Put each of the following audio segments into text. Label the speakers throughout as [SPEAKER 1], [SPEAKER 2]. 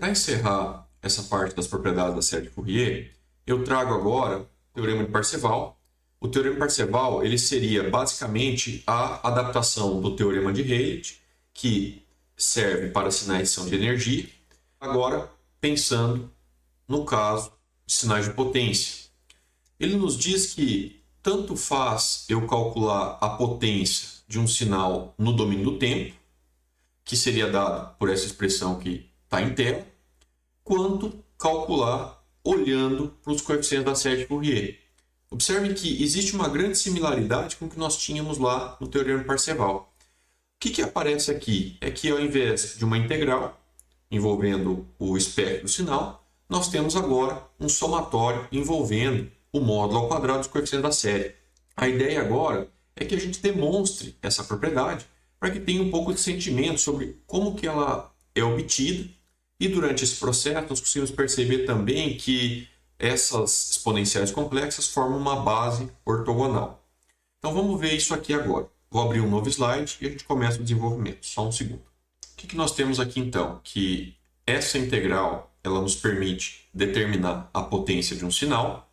[SPEAKER 1] Para encerrar essa parte das propriedades da série de Fourier, eu trago agora o Teorema de Parseval. O Teorema de Parseval ele seria basicamente a adaptação do Teorema de Rayleigh, que serve para sinalização de energia, agora pensando no caso de sinais de potência. Ele nos diz que tanto faz eu calcular a potência de um sinal no domínio do tempo, que seria dado por essa expressão que está em tela, quanto calcular olhando para os coeficientes da série de Fourier. Observe que existe uma grande similaridade com o que nós tínhamos lá no Teorema de Parseval. O que aparece aqui é que ao invés de uma integral envolvendo o espectro do sinal, nós temos agora um somatório envolvendo o módulo ao quadrado dos coeficientes da série. A ideia agora é que a gente demonstre essa propriedade para que tenha um pouco de sentimento sobre como que ela é obtida. E durante esse processo, nós conseguimos perceber também que essas exponenciais complexas formam uma base ortogonal. Então vamos ver isso aqui agora. Vou abrir um novo slide e a gente começa o desenvolvimento. Só um segundo. O que nós temos aqui então? Que essa integral ela nos permite determinar a potência de um sinal.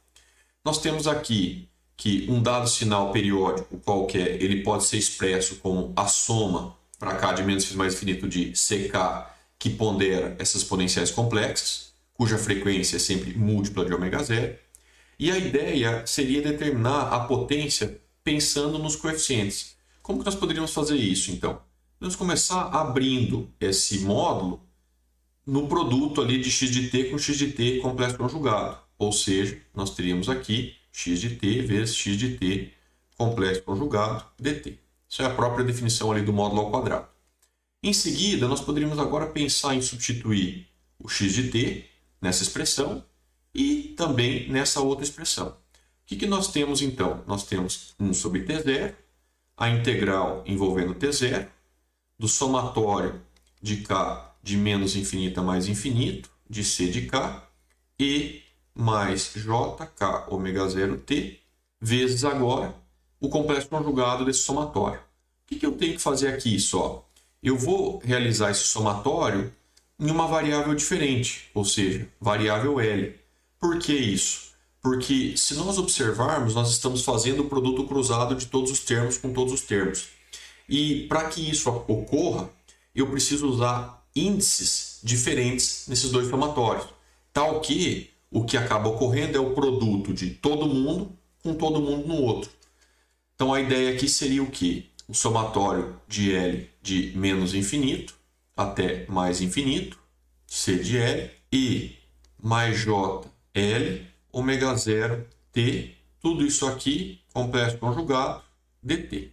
[SPEAKER 1] Nós temos aqui que um dado sinal periódico qualquer, ele pode ser expresso como a soma para k de menos mais infinito de ck, que pondera essas exponenciais complexas, cuja frequência é sempre múltipla de ômega zero. E a ideia seria determinar a potência pensando nos coeficientes. Como que nós poderíamos fazer isso, então? Vamos começar abrindo esse módulo no produto ali de x de t com x de t complexo conjugado. Ou seja, nós teríamos aqui x de t vezes x de t complexo conjugado dt. Isso é a própria definição ali do módulo ao quadrado. Em seguida, nós poderíamos agora pensar em substituir o x de t nessa expressão e também nessa outra expressão. O que nós temos então? Nós temos 1 sobre t0, a integral envolvendo t0, do somatório de k de menos infinito a mais infinito, de c de k, e mais jk ômega 0t, vezes agora o complexo conjugado desse somatório. O que eu tenho que fazer aqui só? Eu vou realizar esse somatório em uma variável diferente, ou seja, variável L. Por que isso? Porque se nós observarmos, nós estamos fazendo o produto cruzado de todos os termos com todos os termos. E para que isso ocorra, eu preciso usar índices diferentes nesses dois somatórios, tal que o que acaba ocorrendo é o produto de todo mundo com todo mundo no outro. Então a ideia aqui seria o quê? O somatório de L de menos infinito até mais infinito, C de L, e mais J, L, ômega 0, T, tudo isso aqui, complexo conjugado, dt.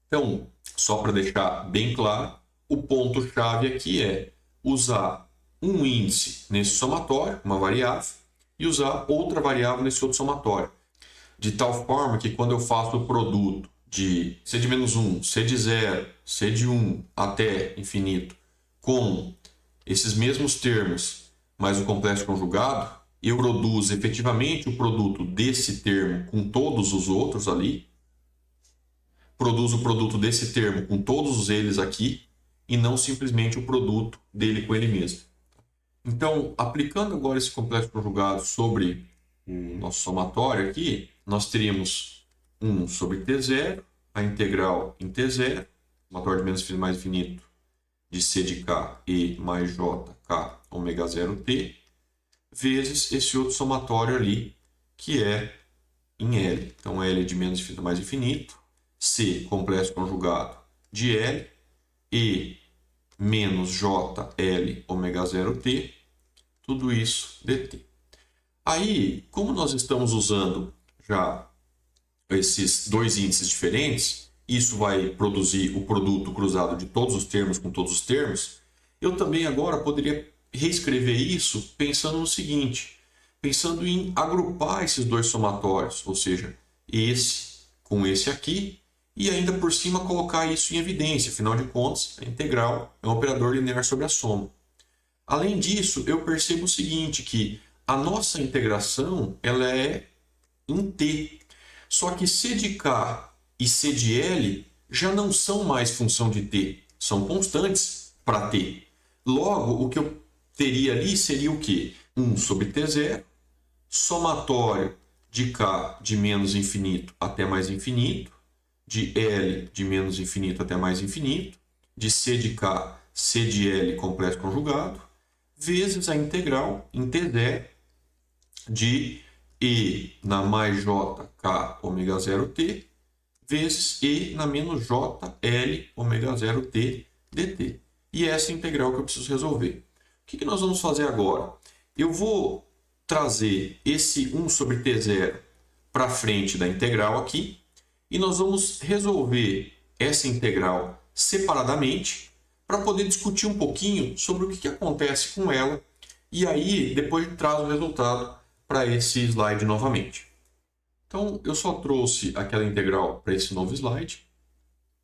[SPEAKER 1] Então, só para deixar bem claro, o ponto-chave aqui é usar um índice nesse somatório, uma variável, e usar outra variável nesse outro somatório. De tal forma que quando eu faço o produto de C de menos 1, C de 0, C de 1 até infinito, com esses mesmos termos, mais o complexo conjugado, eu produzo efetivamente o produto desse termo com todos os outros ali, produzo o produto desse termo com todos eles aqui, e não simplesmente o produto dele com ele mesmo. Então, aplicando agora esse complexo conjugado sobre o nosso somatório aqui, nós teríamos 1 sobre t0, a integral em t0, somatório de menos infinito mais infinito de c de k e mais j k ômega 0t, vezes esse outro somatório ali, que é em L. Então, L de menos infinito mais infinito, C complexo conjugado de L, e menos JL ômega 0t, tudo isso dt. Aí, como nós estamos usando já esses dois índices diferentes, isso vai produzir o produto cruzado de todos os termos com todos os termos, eu também agora poderia reescrever isso pensando no seguinte, pensando em agrupar esses dois somatórios, ou seja, esse com esse aqui, e ainda por cima colocar isso em evidência, afinal de contas, a integral é um operador linear sobre a soma. Além disso, eu percebo o seguinte, que a nossa integração ela é em t, só que c de k e c de L já não são mais função de t, são constantes para t. Logo, o que eu teria ali seria o quê? 1 sobre t0, somatório de k de menos infinito até mais infinito, de L de menos infinito até mais infinito, de C de K, C de L complexo conjugado, vezes a integral em T0 de E na mais J K ômega 0T, vezes E na menos J L ômega 0T dt. E essa é a integral que eu preciso resolver. O que nós vamos fazer agora? Eu vou trazer esse 1 sobre T0 para frente da integral aqui, e nós vamos resolver essa integral separadamente para poder discutir um pouquinho sobre o que acontece com ela, e aí depois traz o resultado para esse slide novamente. Então, eu só trouxe aquela integral para esse novo slide,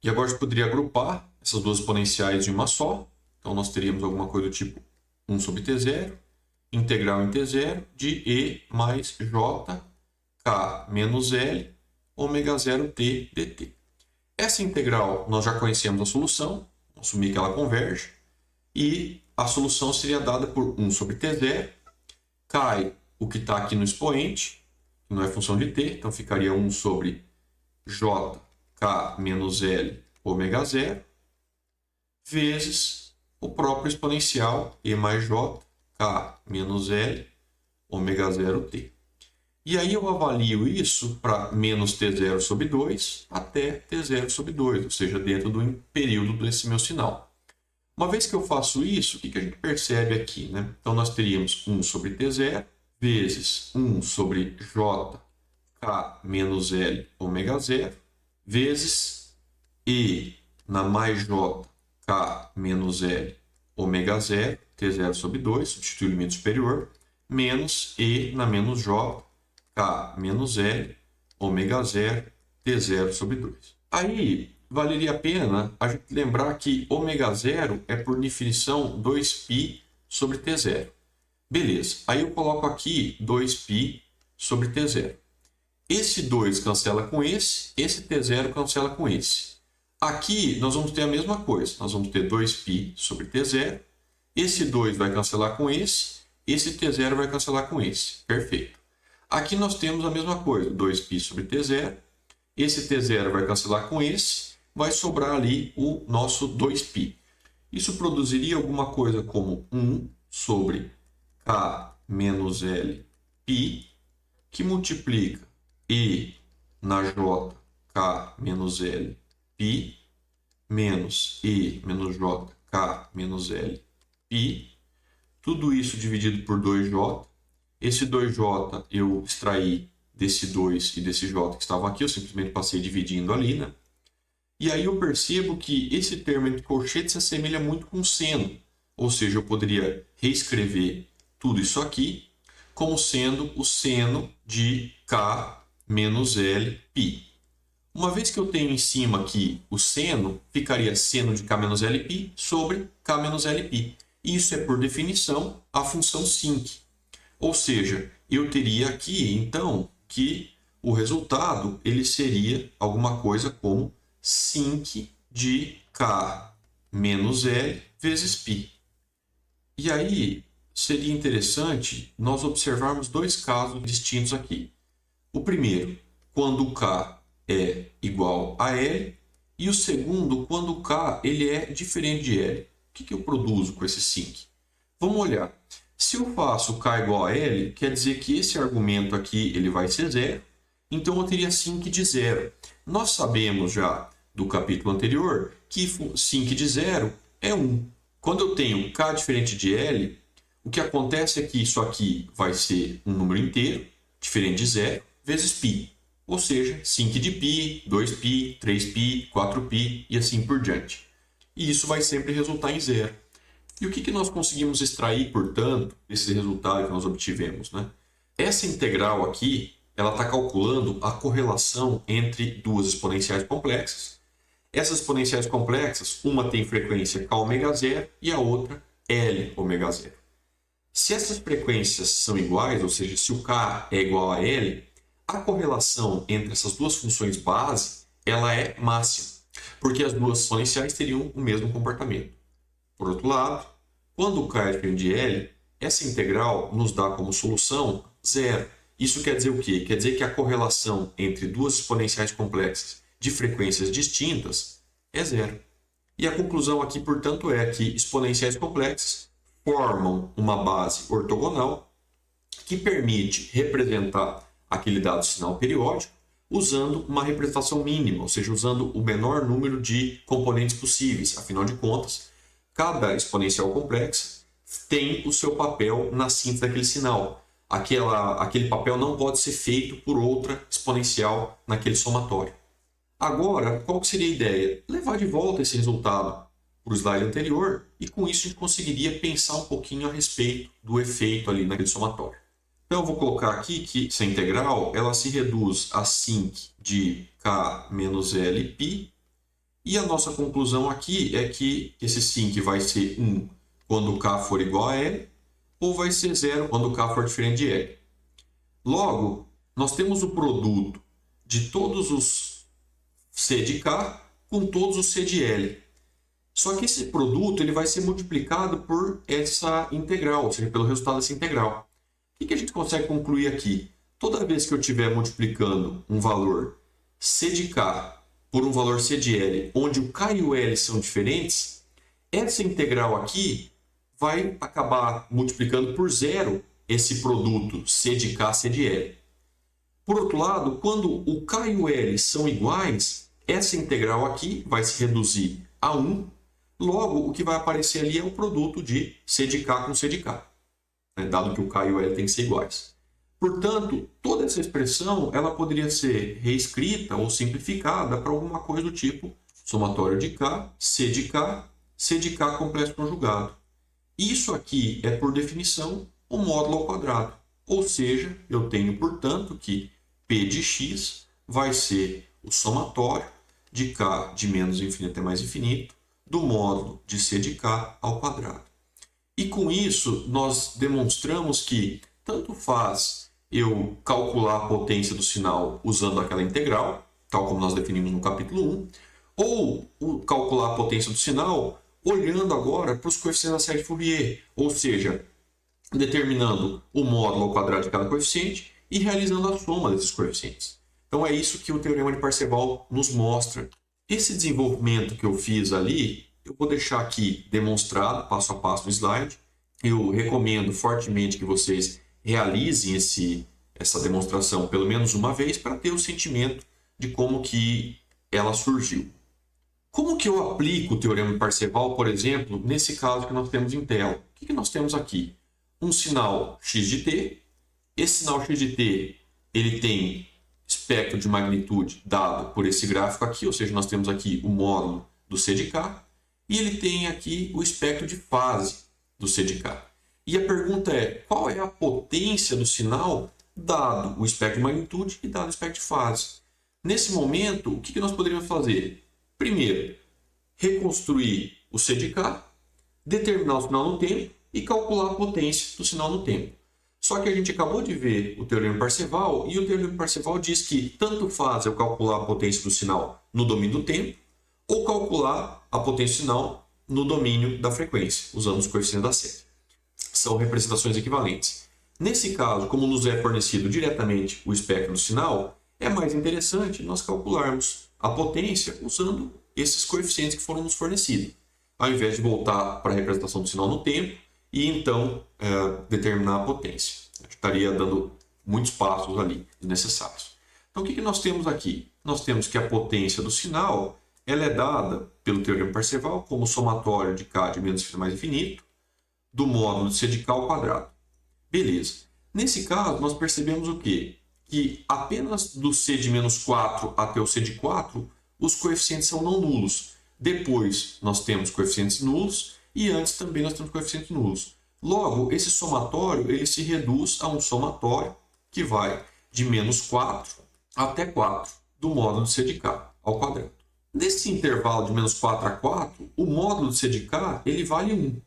[SPEAKER 1] e agora a gente poderia agrupar essas duas exponenciais em uma só. Então, nós teríamos alguma coisa do tipo 1 sobre t0, integral em t0 de E mais J, K menos L, ômega 0t dt. Essa integral, nós já conhecemos a solução, vamos assumir que ela converge, e a solução seria dada por 1 sobre t0, cai o que está aqui no expoente, que não é função de t, então ficaria 1 sobre J, K menos L, ômega 0, vezes o próprio exponencial E mais J, K menos L, ômega 0t. E aí eu avalio isso para menos t0 sobre 2 até t0 sobre 2, ou seja, dentro do período desse meu sinal. Uma vez que eu faço isso, o que a gente percebe aqui, né? Então, nós teríamos 1 sobre t0 vezes 1 sobre j k menos l ômega 0 vezes e na mais j k menos l ômega 0, t0 sobre 2, substitui o limite superior, menos e na menos j K menos L, ômega 0, T0 sobre 2. Aí, valeria a pena a gente lembrar que ômega 0 é, por definição, 2π sobre T0. Beleza, aí eu coloco aqui 2π sobre T0. Esse 2 cancela com esse T0 cancela com esse. Aqui, nós vamos ter a mesma coisa. Nós vamos ter 2π sobre T0. Esse 2 vai cancelar com esse T0 vai cancelar com esse. Perfeito. Aqui nós temos a mesma coisa, 2π sobre t0. Esse t0 vai cancelar com esse, vai sobrar ali o nosso 2π. Isso produziria alguma coisa como 1 sobre k menos l π, que multiplica e na j k menos l π, menos e menos j k menos l π. Tudo isso dividido por 2j. Esse 2j eu extraí desse 2 e desse j que estavam aqui, eu simplesmente passei dividindo ali, né? E aí eu percebo que esse termo entre colchetes se assemelha muito com seno, ou seja, eu poderia reescrever tudo isso aqui como sendo o seno de k menos l π. Uma vez que eu tenho em cima aqui o seno, ficaria seno de k menos l π sobre k menos l π. Isso é, por definição, a função sinc. Ou seja, eu teria aqui, então, que o resultado ele seria alguma coisa como sinc de k menos l vezes π. E aí, seria interessante nós observarmos dois casos distintos aqui. O primeiro, quando k é igual a L, e o segundo, quando k ele é diferente de L. O que eu produzo com esse sinc? Vamos olhar. Se eu faço k igual a L, quer dizer que esse argumento aqui ele vai ser zero, então eu teria sinc de zero. Nós sabemos já do capítulo anterior que sinc de zero é 1. Quando eu tenho k diferente de L, o que acontece é que isso aqui vai ser um número inteiro, diferente de zero, vezes π. Ou seja, sinc de π, 2π, 3π, 4π e assim por diante. E isso vai sempre resultar em zero. E o que nós conseguimos extrair, portanto, desse resultado que nós obtivemos, né? Essa integral aqui, ela está calculando a correlação entre duas exponenciais complexas. Essas exponenciais complexas, uma tem frequência k ômega 0 e a outra L ômega 0. Se essas frequências são iguais, ou seja, se o k é igual a L, a correlação entre essas duas funções base, ela é máxima, porque as duas exponenciais teriam o mesmo comportamento. Por outro lado, Quando K é diferente de L, essa integral nos dá como solução zero. Isso quer dizer o quê? Quer dizer que a correlação entre duas exponenciais complexas de frequências distintas é zero. E a conclusão aqui, portanto, é que exponenciais complexas formam uma base ortogonal que permite representar aquele dado sinal periódico usando uma representação mínima, ou seja, usando o menor número de componentes possíveis. Afinal de contas, cada exponencial complexa tem o seu papel na síntese daquele sinal. Aquele papel não pode ser feito por outra exponencial naquele somatório. Agora, qual que seria a ideia? Levar de volta esse resultado para o slide anterior e com isso a gente conseguiria pensar um pouquinho a respeito do efeito ali naquele somatório. Então eu vou colocar aqui que essa integral ela se reduz a sinc de k menos L π e a nossa conclusão aqui é que esse sinc vai ser 1 quando k for igual a L ou vai ser 0 quando k for diferente de L. Logo, nós temos o produto de todos os C de K com todos os C de L. Só que esse produto ele vai ser multiplicado por essa integral, ou seja, pelo resultado dessa integral. O que a gente consegue concluir aqui? Toda vez que eu estiver multiplicando um valor C de K por um valor C de L, onde o K e o L são diferentes, essa integral aqui vai acabar multiplicando por zero esse produto C de K, C de L. Por outro lado, quando o K e o L são iguais, essa integral aqui vai se reduzir a 1. Logo, o que vai aparecer ali é o produto de C de K com C de K, né? Dado que o K e o L têm que ser iguais. Portanto, toda essa expressão ela poderia ser reescrita ou simplificada para alguma coisa do tipo somatório de K, C de K complexo conjugado. Isso aqui é, por definição, o módulo ao quadrado. Ou seja, eu tenho, portanto, que P de x vai ser o somatório de K de menos infinito até mais infinito do módulo de C de K ao quadrado. E com isso, nós demonstramos que tanto faz eu calcular a potência do sinal usando aquela integral, tal como nós definimos no capítulo 1, ou calcular a potência do sinal olhando agora para os coeficientes da série de Fourier, ou seja, determinando o módulo ao quadrado de cada coeficiente e realizando a soma desses coeficientes. Então é isso que o Teorema de Parseval nos mostra. Esse desenvolvimento que eu fiz ali, eu vou deixar aqui demonstrado passo a passo no slide. Eu recomendo fortemente que vocês realizem essa demonstração pelo menos uma vez para ter o sentimento de como que ela surgiu. Como que eu aplico o Teorema de Parseval, por exemplo, nesse caso que nós temos em tela? O que nós temos aqui? Um sinal x de t. Esse sinal x de t ele tem espectro de magnitude dado por esse gráfico aqui, ou seja, nós temos aqui o módulo do C de K, e ele tem aqui o espectro de fase do C de K. E a pergunta é, qual é a potência do sinal dado o espectro de magnitude e dado o espectro de fase? Nesse momento, o que nós poderíamos fazer? Primeiro, reconstruir o C de K, determinar o sinal no tempo e calcular a potência do sinal no tempo. Só que a gente acabou de ver o Teorema de Parseval e o Teorema de Parseval diz que tanto faz eu calcular a potência do sinal no domínio do tempo ou calcular a potência do sinal no domínio da frequência, usando os coeficientes da série. São representações equivalentes. Nesse caso, como nos é fornecido diretamente o espectro do sinal, é mais interessante nós calcularmos a potência usando esses coeficientes que foram nos fornecidos, ao invés de voltar para a representação do sinal no tempo e então determinar a potência. Eu estaria dando muitos passos ali desnecessários. Então, o que nós temos aqui? Nós temos que a potência do sinal ela é dada pelo Teorema de Parseval como somatório de K de menos infinito mais infinito do módulo de C de K ao quadrado. Beleza. Nesse caso, nós percebemos o quê? Que apenas do C de menos 4 até o C de 4, os coeficientes são não nulos. Depois, nós temos coeficientes nulos e antes também nós temos coeficientes nulos. Logo, esse somatório ele se reduz a um somatório que vai de menos 4 até 4 do módulo de C de K ao quadrado. Nesse intervalo de menos 4 a 4, o módulo de C de K ele vale 1.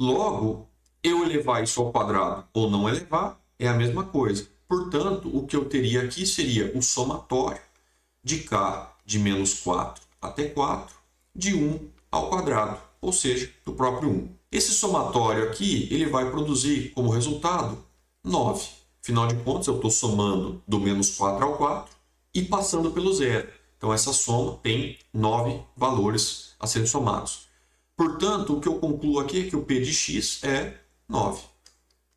[SPEAKER 1] Logo, eu elevar isso ao quadrado ou não elevar é a mesma coisa. Portanto, o que eu teria aqui seria o somatório de K de menos 4 até 4 de 1 ao quadrado, ou seja, do próprio 1. Esse somatório aqui, ele vai produzir como resultado 9. Afinal de contas, eu estou somando do menos 4 ao 4 e passando pelo zero. Então, essa soma tem 9 valores a serem somados. Portanto, o que eu concluo aqui é que o P de x é 9.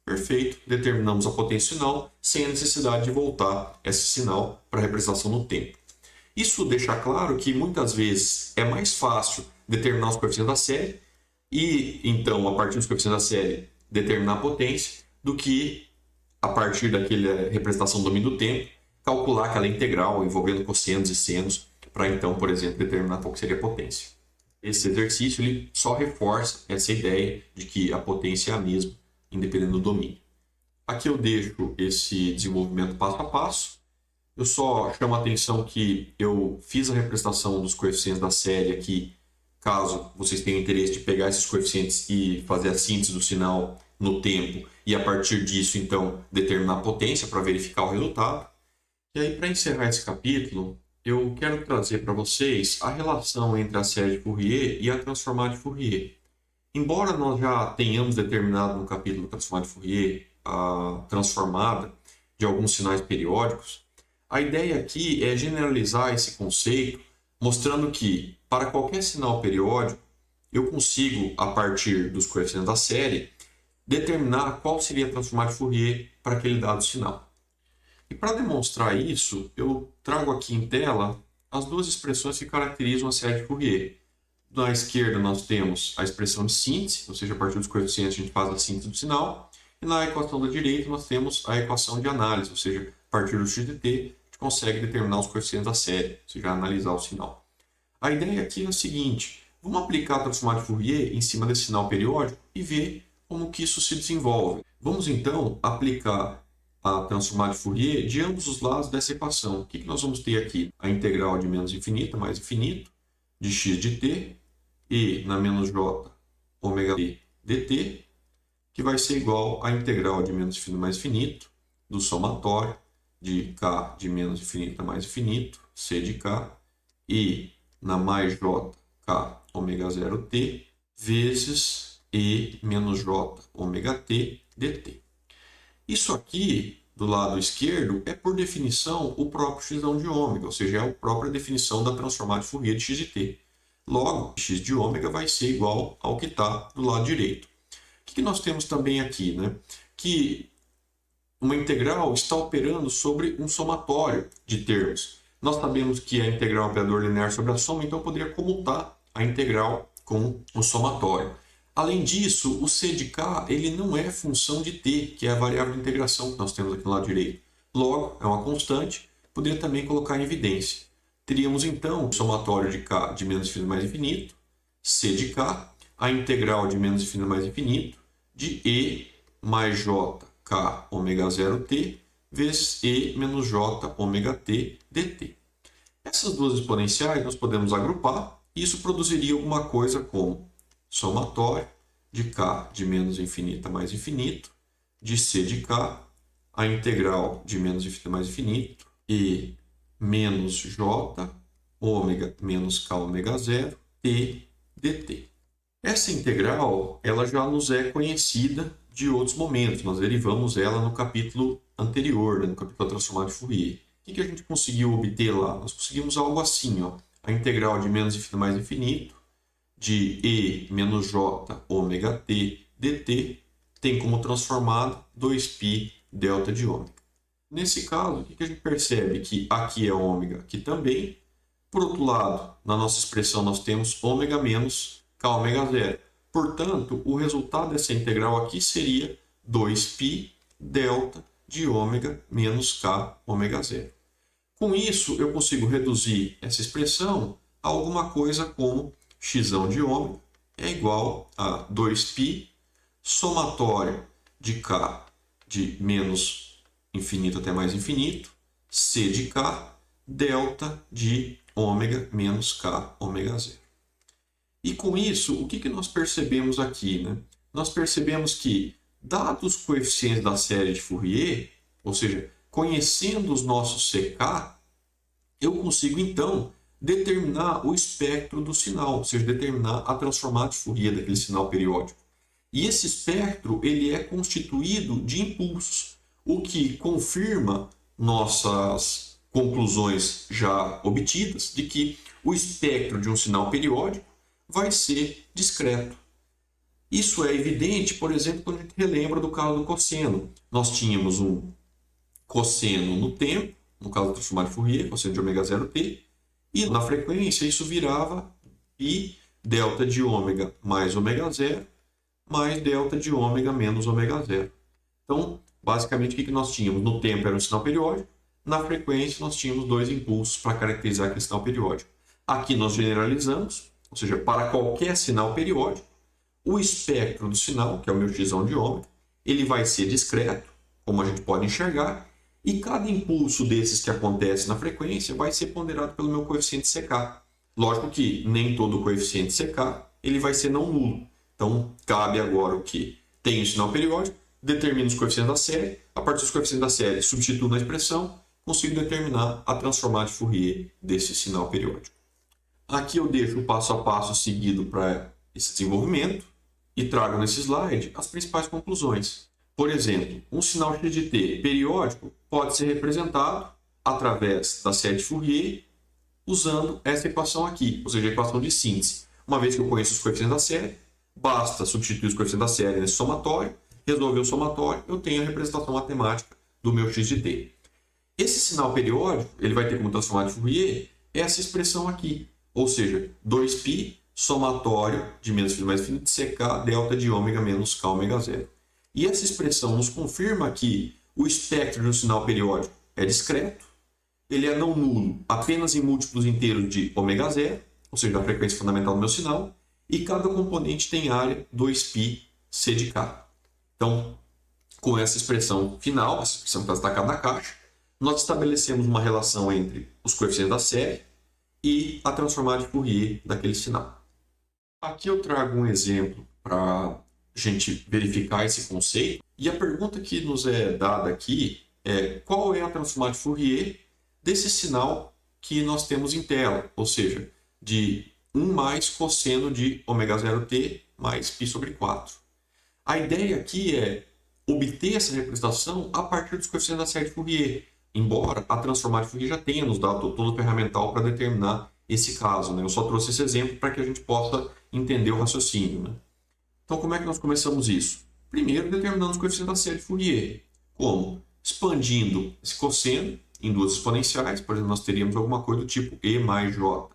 [SPEAKER 1] Perfeito, determinamos a potência final sem a necessidade de voltar esse sinal para a representação no tempo. Isso deixa claro que muitas vezes é mais fácil determinar os coeficientes da série e, então, a partir dos coeficientes da série, determinar a potência, do que, a partir daquela representação do domínio do tempo, calcular aquela integral envolvendo cossenos e senos para, então, por exemplo, determinar qual seria a potência. Esse exercício ele só reforça essa ideia de que a potência é a mesma, independente do domínio. Aqui eu deixo esse desenvolvimento passo a passo. Eu só chamo a atenção que eu fiz a representação dos coeficientes da série aqui, caso vocês tenham interesse de pegar esses coeficientes e fazer a síntese do sinal no tempo e a partir disso, então, determinar a potência para verificar o resultado. E aí, para encerrar esse capítulo, eu quero trazer para vocês a relação entre a série de Fourier e a transformada de Fourier. Embora nós já tenhamos determinado no capítulo transformada de Fourier a transformada de alguns sinais periódicos, a ideia aqui é generalizar esse conceito, mostrando que, para qualquer sinal periódico, eu consigo, a partir dos coeficientes da série, determinar qual seria a transformada de Fourier para aquele dado sinal. E para demonstrar isso, eu trago aqui em tela as duas expressões que caracterizam a série de Fourier. Na esquerda nós temos a expressão de síntese, ou seja, a partir dos coeficientes a gente faz a síntese do sinal. E na equação da direita nós temos a equação de análise, ou seja, a partir do x de t, a gente consegue determinar os coeficientes da série, ou seja, analisar o sinal. A ideia aqui é a seguinte: vamos aplicar a transformada de Fourier em cima desse sinal periódico e ver como que isso se desenvolve. Vamos então aplicar a transformada de Fourier de ambos os lados dessa equação. O que nós vamos ter aqui? A integral de menos infinito mais infinito de x de t e na menos j ômega t dt, que vai ser igual à integral de menos infinito mais infinito do somatório de k de menos infinito a mais infinito, c de k, e na mais j k ômega 0 t vezes e menos j ômega t dt. Isso aqui, do lado esquerdo, é por definição o próprio x de ômega, ou seja, é a própria definição da transformada de Fourier de x de t. Logo, x de ômega vai ser igual ao que está do lado direito. O que nós temos também aqui? Né? Que uma integral está operando sobre um somatório de termos. Nós sabemos que a integral é um operador linear sobre a soma, então eu poderia comutar a integral com o somatório. Além disso, o c de k ele não é função de t, que é a variável de integração que nós temos aqui no lado direito. Logo, é uma constante, poderia também colocar em evidência. Teríamos então o somatório de k de menos infinito mais infinito, c de k, a integral de menos infinito mais infinito, de e mais j k ômega 0 t, vezes e menos j ômega t dt. Essas duas exponenciais nós podemos agrupar, e isso produziria alguma coisa como somatório de k de menos infinito a mais infinito, de c de k, a integral de menos infinito a mais infinito, e menos j ômega menos k ômega 0 t dt. Essa integral ela já nos é conhecida de outros momentos. Nós derivamos ela no capítulo anterior, né, no capítulo transformado de Fourier. O que a gente conseguiu obter lá? Nós conseguimos algo assim, ó, a integral de menos infinito mais infinito de e menos j ômega t dt tem como transformado 2π delta de ômega. Nesse caso, o que a gente percebe? Que aqui é ômega, aqui também. Por outro lado, na nossa expressão nós temos ômega menos k ômega 0. Portanto, o resultado dessa integral aqui seria 2π delta de ômega menos k ômega 0. Com isso, eu consigo reduzir essa expressão a alguma coisa como x de ômega é igual a 2π somatório de k de menos infinito até mais infinito, c de k, delta de ômega menos k ômega 0. E com isso, o que nós percebemos aqui? Né? Nós percebemos que, dados os coeficientes da série de Fourier, ou seja, conhecendo os nossos CK, eu consigo então determinar o espectro do sinal, ou seja, determinar a transformada de Fourier daquele sinal periódico. E esse espectro ele é constituído de impulsos, o que confirma nossas conclusões já obtidas de que o espectro de um sinal periódico vai ser discreto. Isso é evidente, por exemplo, quando a gente relembra do caso do cosseno. Nós tínhamos um cosseno no tempo, no caso do transformado de Fourier, cosseno de ômega 0t, e na frequência isso virava π delta de ômega mais ômega 0 mais delta de ômega menos ômega 0. Então, basicamente, o que nós tínhamos? No tempo era um sinal periódico, na frequência nós tínhamos dois impulsos para caracterizar aquele sinal periódico. Aqui nós generalizamos, ou seja, para qualquer sinal periódico, o espectro do sinal, que é o meu x de ômega, ele vai ser discreto, como a gente pode enxergar, e cada impulso desses que acontece na frequência vai ser ponderado pelo meu coeficiente CK. Lógico que nem todo coeficiente CK ele vai ser não nulo. Então, cabe agora o que? Tem um sinal periódico, determino os coeficientes da série, a partir dos coeficientes da série substituo na expressão, consigo determinar a transformada de Fourier desse sinal periódico. Aqui eu deixo o passo a passo seguido para esse desenvolvimento e trago nesse slide as principais conclusões. Por exemplo, um sinal x de t periódico pode ser representado através da série de Fourier usando essa equação aqui, ou seja, a equação de síntese. Uma vez que eu conheço os coeficientes da série, basta substituir os coeficientes da série nesse somatório, resolver o somatório, eu tenho a representação matemática do meu x de t. Esse sinal periódico ele vai ter como transformada de Fourier essa expressão aqui, ou seja, 2π somatório de menos φ mais infinito de CK delta de ômega menos K ômega 0. E essa expressão nos confirma que o espectro de um sinal periódico é discreto, ele é não nulo apenas em múltiplos inteiros de ômega 0, ou seja, a frequência fundamental do meu sinal, e cada componente tem área 2π C de K. Então, com essa expressão final, essa expressão que está destacada na caixa, nós estabelecemos uma relação entre os coeficientes da série e a transformada de Fourier daquele sinal. Aqui eu trago um exemplo para a gente verificar esse conceito. E a pergunta que nos é dada aqui é qual é a transformada de Fourier desse sinal que nós temos em tela, ou seja, de 1 mais cosseno de ômega 0t mais π sobre 4. A ideia aqui é obter essa representação a partir dos coeficientes da série de Fourier, embora a transformada de Fourier já tenha nos dado todo o ferramental para determinar esse caso. Eu só trouxe esse exemplo para que a gente possa entender o raciocínio. Então, como é que nós começamos isso? Primeiro, determinando os coeficientes da série de Fourier. Como? Expandindo esse cosseno em duas exponenciais. Por exemplo, nós teríamos alguma coisa do tipo e mais j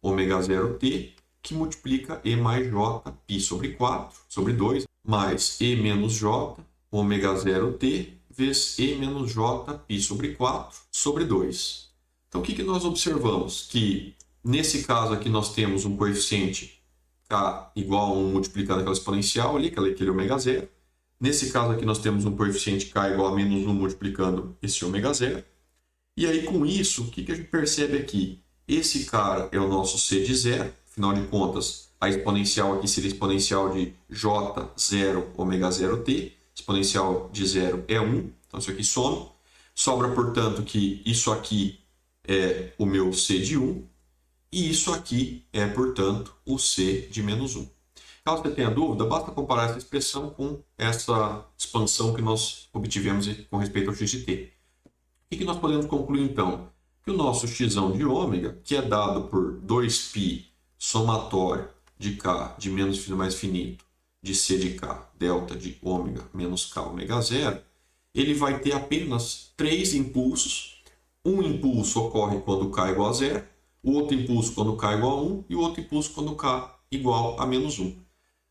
[SPEAKER 1] ômega 0t, que multiplica e mais j π sobre 4, sobre 2, mais e menos j ômega 0t vezes e menos j π sobre 4, sobre 2. Então, o que nós observamos? Que, nesse caso aqui, nós temos um coeficiente k igual a 1 multiplicado aquela exponencial ali, aquele ômega 0. Nesse caso aqui, nós temos um coeficiente k igual a menos 1 multiplicando esse ômega 0. E aí, com isso, o que a gente percebe aqui? Esse cara é o nosso c de 0, afinal de contas, a exponencial aqui seria exponencial de j0 ômega 0t, exponencial de 0 é 1, então isso aqui soma. Sobra, portanto, que isso aqui é o meu c de 1, e isso aqui é, portanto, o c de menos 1. Caso você tenha dúvida, basta comparar essa expressão com essa expansão que nós obtivemos com respeito ao x de t. O que nós podemos concluir, então? Que o nosso x de ômega, que é dado por 2π somatório de k de menos φ mais infinito de c de k delta de ômega menos K ômega 0, ele vai ter apenas 3 impulsos. Um impulso ocorre quando k é igual a 0, o outro impulso quando k é igual a 1 e o outro impulso quando k é igual a menos 1.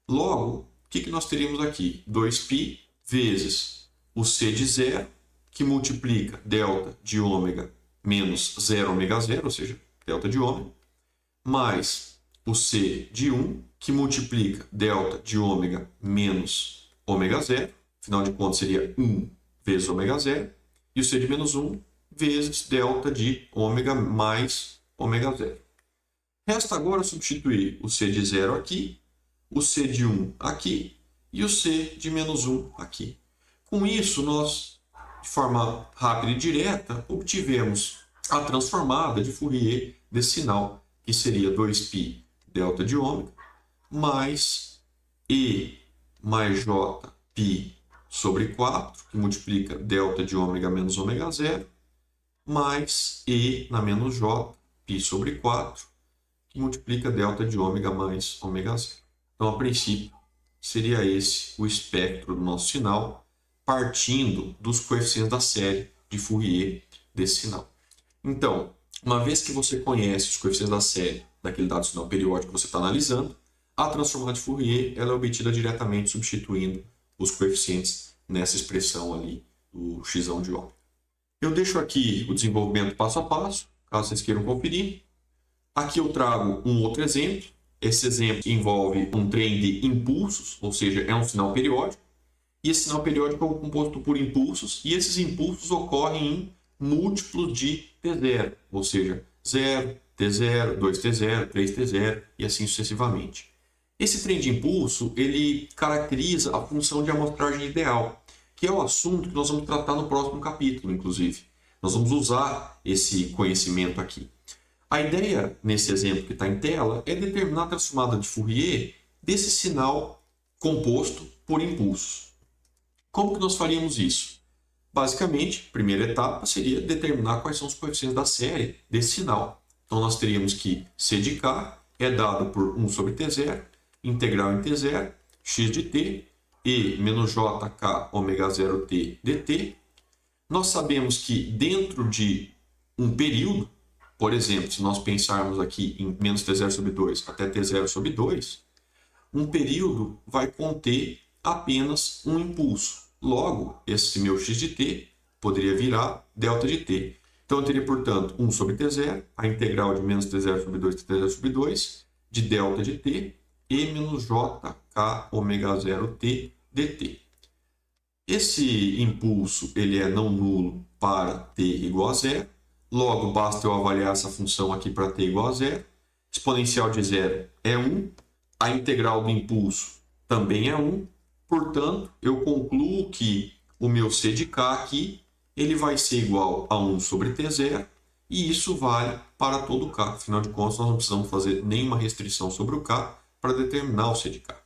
[SPEAKER 1] Logo, o que nós teríamos aqui? 2π vezes o c de 0, que multiplica delta de ômega menos 0 ômega 0, ou seja, delta de ômega, mais o c de 1, que multiplica delta de ômega menos ômega 0, afinal de contas seria 1 vezes ômega 0, e o c de menos 1 vezes delta de ômega mais ômega 0. Resta agora substituir o c de 0 aqui, o c de 1 aqui e o c de menos 1 aqui. Com isso, nós, de forma rápida e direta, obtivemos a transformada de Fourier desse sinal, que seria 2π delta de ômega mais e mais j π sobre 4, que multiplica delta de ômega menos ômega zero, mais e na menos j π sobre 4, que multiplica delta de ômega mais ômega zero. Então, a princípio, seria esse o espectro do nosso sinal, partindo dos coeficientes da série de Fourier desse sinal. Então, uma vez que você conhece os coeficientes da série daquele dado sinal periódico que você está analisando, a transformada de Fourier ela é obtida diretamente substituindo os coeficientes nessa expressão ali do x de ômega. Eu deixo aqui o desenvolvimento passo a passo, caso vocês queiram conferir. Aqui eu trago um outro exemplo. Esse exemplo envolve um trem de impulsos, ou seja, é um sinal periódico. E esse sinal periódico é composto por impulsos, e esses impulsos ocorrem em múltiplos de t0, ou seja, 0, t0, 2t0, 3t0 e assim sucessivamente. Esse trem de impulso ele caracteriza a função de amostragem ideal, que é o assunto que nós vamos tratar no próximo capítulo, inclusive. Nós vamos usar esse conhecimento aqui. A ideia, nesse exemplo que está em tela, é determinar a transformada de Fourier desse sinal composto por impulsos. Como que nós faríamos isso? Basicamente, a primeira etapa seria determinar quais são os coeficientes da série desse sinal. Então, nós teríamos que C de K é dado por 1 sobre T0, integral em T0, x de t, e menos jk ômega 0t dt. Nós sabemos que dentro de um período, por exemplo, se nós pensarmos aqui em menos t0 sobre 2 até t0 sobre 2, um período vai conter apenas um impulso. Logo, esse meu x de t poderia virar delta de t. Então, eu teria, portanto, 1 sobre t0, a integral de menos t0 sobre 2 até t0 sobre 2, de delta de t, e menos jk ômega 0t dt. Esse impulso ele é não nulo para t igual a zero. Logo, basta eu avaliar essa função aqui para t igual a zero. Exponencial de zero é 1. A integral do impulso também é 1. Portanto, eu concluo que o meu c de k aqui ele vai ser igual a 1 sobre t0. E isso vale para todo k. Afinal de contas, nós não precisamos fazer nenhuma restrição sobre o k para determinar o c de k.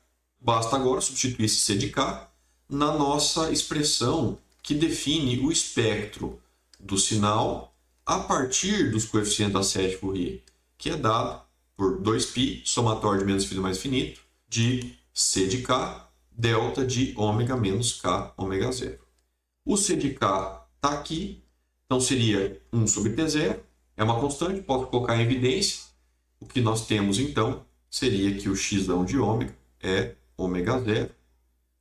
[SPEAKER 1] Basta agora substituir esse c de k na nossa expressão que define o espectro do sinal a partir dos coeficientes da série de Fourier, que é dado por 2π, somatório de menos infinito mais infinito, de c de k, delta de ômega menos k ômega zero. O c de k está aqui, então seria 1 sobre t0, é uma constante, posso colocar em evidência. O que nós temos então seria que o x de ômega é ômega zero,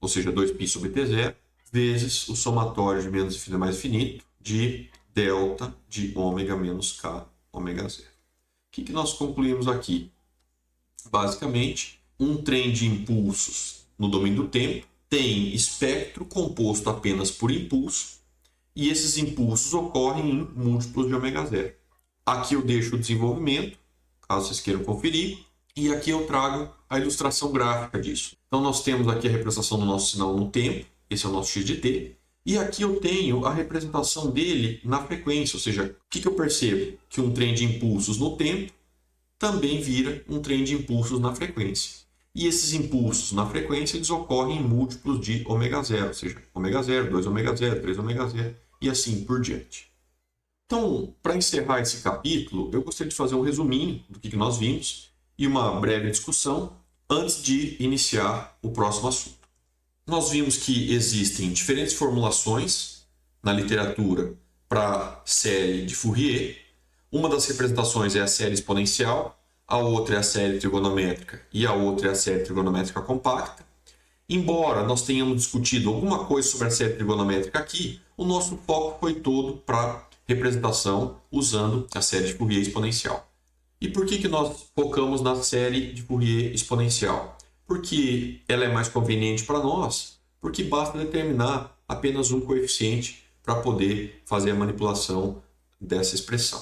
[SPEAKER 1] ou seja, 2π sobre t0, vezes o somatório de menos infinito mais infinito de delta de ômega menos k ômega zero. O que nós concluímos aqui? Basicamente, um trem de impulsos no domínio do tempo tem espectro composto apenas por impulso, e esses impulsos ocorrem em múltiplos de ômega zero. Aqui eu deixo o desenvolvimento, caso vocês queiram conferir, e aqui eu trago a ilustração gráfica disso. Então, nós temos aqui a representação do nosso sinal no tempo, esse é o nosso x de t, e aqui eu tenho a representação dele na frequência, ou seja, o que eu percebo? Que um trem de impulsos no tempo também vira um trem de impulsos na frequência. E esses impulsos na frequência eles ocorrem em múltiplos de ômega zero, ou seja, ômega zero, 2 ômega zero, 3 ômega zero e assim por diante. Então, para encerrar esse capítulo, eu gostaria de fazer um resuminho do que nós vimos e uma breve discussão antes de iniciar o próximo assunto. Nós vimos que existem diferentes formulações na literatura para a série de Fourier. Uma das representações é a série exponencial, a outra é a série trigonométrica e a outra é a série trigonométrica compacta. Embora nós tenhamos discutido alguma coisa sobre a série trigonométrica aqui, o nosso foco foi todo para representação usando a série de Fourier exponencial. E por que nós focamos na série de Fourier exponencial? Porque ela é mais conveniente para nós, porque basta determinar apenas um coeficiente para poder fazer a manipulação dessa expressão.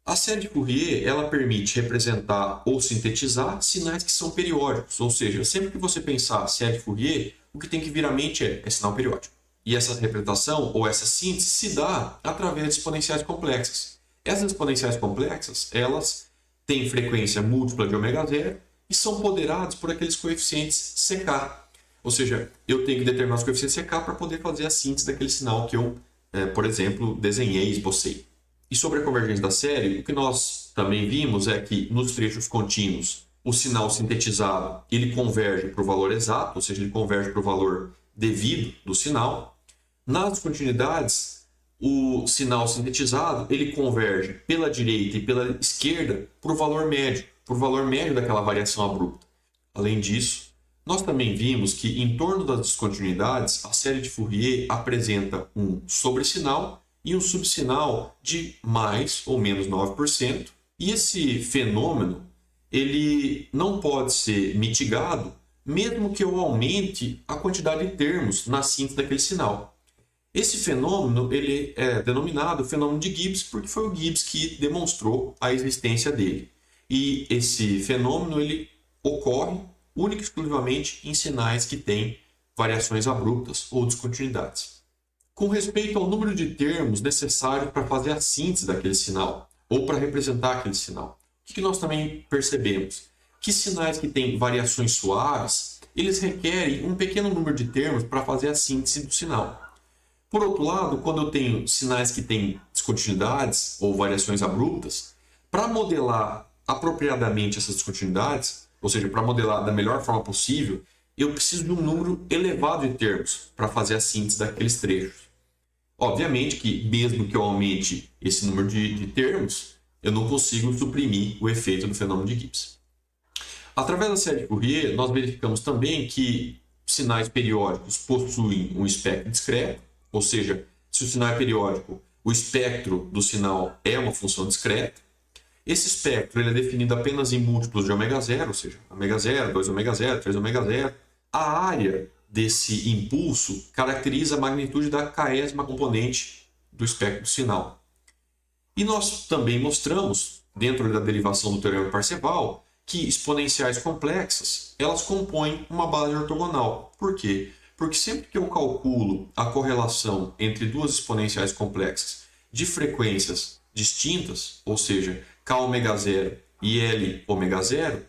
[SPEAKER 1] A série de Fourier ela permite representar ou sintetizar sinais que são periódicos, ou seja, sempre que você pensar série de Fourier, o que tem que vir à mente é sinal periódico. E essa representação ou essa síntese se dá através de exponenciais complexas. Essas exponenciais complexas, elas têm frequência múltipla de ômega zero e são ponderadas por aqueles coeficientes CK. Ou seja, eu tenho que determinar os coeficientes CK para poder fazer a síntese daquele sinal que eu, por exemplo, desenhei, esbocei. E sobre a convergência da série, o que nós também vimos é que nos trechos contínuos, o sinal sintetizado ele converge para o valor exato, ou seja, ele converge para o valor devido do sinal. Nas descontinuidades, o sinal sintetizado ele converge pela direita e pela esquerda para o valor médio daquela variação abrupta. Além disso, nós também vimos que em torno das descontinuidades, a série de Fourier apresenta um sobresinal e um subsinal de mais ou menos 9%. E esse fenômeno ele não pode ser mitigado mesmo que eu aumente a quantidade de termos na síntese daquele sinal. Esse fenômeno ele é denominado fenômeno de Gibbs porque foi o Gibbs que demonstrou a existência dele. E esse fenômeno ele ocorre única e exclusivamente em sinais que têm variações abruptas ou descontinuidades. Com respeito ao número de termos necessário para fazer a síntese daquele sinal ou para representar aquele sinal, o que nós também percebemos? Que sinais que têm variações suaves, eles requerem um pequeno número de termos para fazer a síntese do sinal. Por outro lado, quando eu tenho sinais que têm descontinuidades ou variações abruptas, para modelar apropriadamente essas descontinuidades, ou seja, para modelar da melhor forma possível, eu preciso de um número elevado de termos para fazer a síntese daqueles trechos. Obviamente que, mesmo que eu aumente esse número de termos, eu não consigo suprimir o efeito do fenômeno de Gibbs. Através da série de Fourier, nós verificamos também que sinais periódicos possuem um espectro discreto, ou seja, se o sinal é periódico, o espectro do sinal é uma função discreta. Esse espectro ele é definido apenas em múltiplos de ω0, ou seja, ω0, 2ω0, 3ω0. A área desse impulso caracteriza a magnitude da késima componente do espectro do sinal. E nós também mostramos, dentro da derivação do teorema de Parseval, que exponenciais complexas elas compõem uma base ortogonal. Por quê? Porque sempre que eu calculo a correlação entre duas exponenciais complexas de frequências distintas, ou seja, kω0 e Lω0,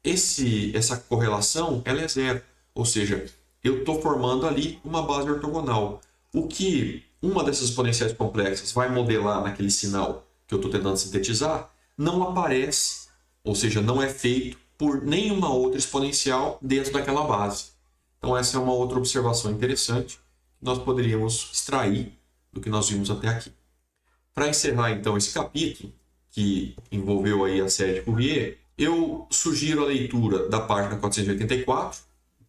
[SPEAKER 1] essa correlação ela é zero. Ou seja, eu estou formando ali uma base ortogonal. O que uma dessas exponenciais complexas vai modelar naquele sinal que eu estou tentando sintetizar não aparece, ou seja, não é feito por nenhuma outra exponencial dentro daquela base. Então essa é uma outra observação interessante que nós poderíamos extrair do que nós vimos até aqui. Para encerrar então esse capítulo, que envolveu aí a série de Fourier, eu sugiro a leitura da página 484,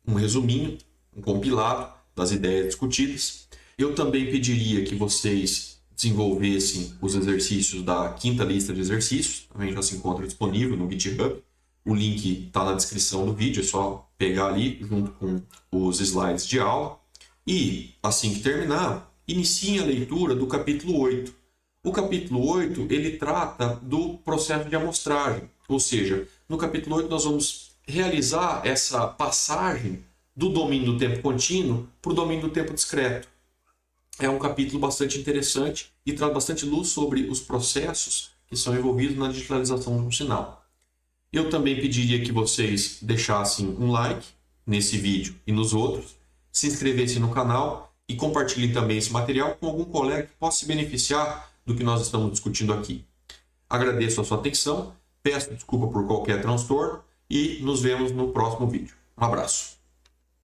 [SPEAKER 1] um resuminho, um compilado das ideias discutidas. Eu também pediria que vocês desenvolvessem os exercícios da quinta lista de exercícios, também já se encontra disponível no GitHub. O link está na descrição do vídeo, é só pegar ali junto com os slides de aula. E, assim que terminar, iniciem a leitura do capítulo 8. O capítulo 8 ele trata do processo de amostragem, ou seja, no capítulo 8 nós vamos realizar essa passagem do domínio do tempo contínuo para o domínio do tempo discreto. É um capítulo bastante interessante e traz bastante luz sobre os processos que são envolvidos na digitalização de um sinal. Eu também pediria que vocês deixassem um like nesse vídeo e nos outros, se inscrevessem no canal e compartilhem também esse material com algum colega que possa se beneficiar do que nós estamos discutindo aqui. Agradeço a sua atenção, peço desculpa por qualquer transtorno e nos vemos no próximo vídeo. Um abraço.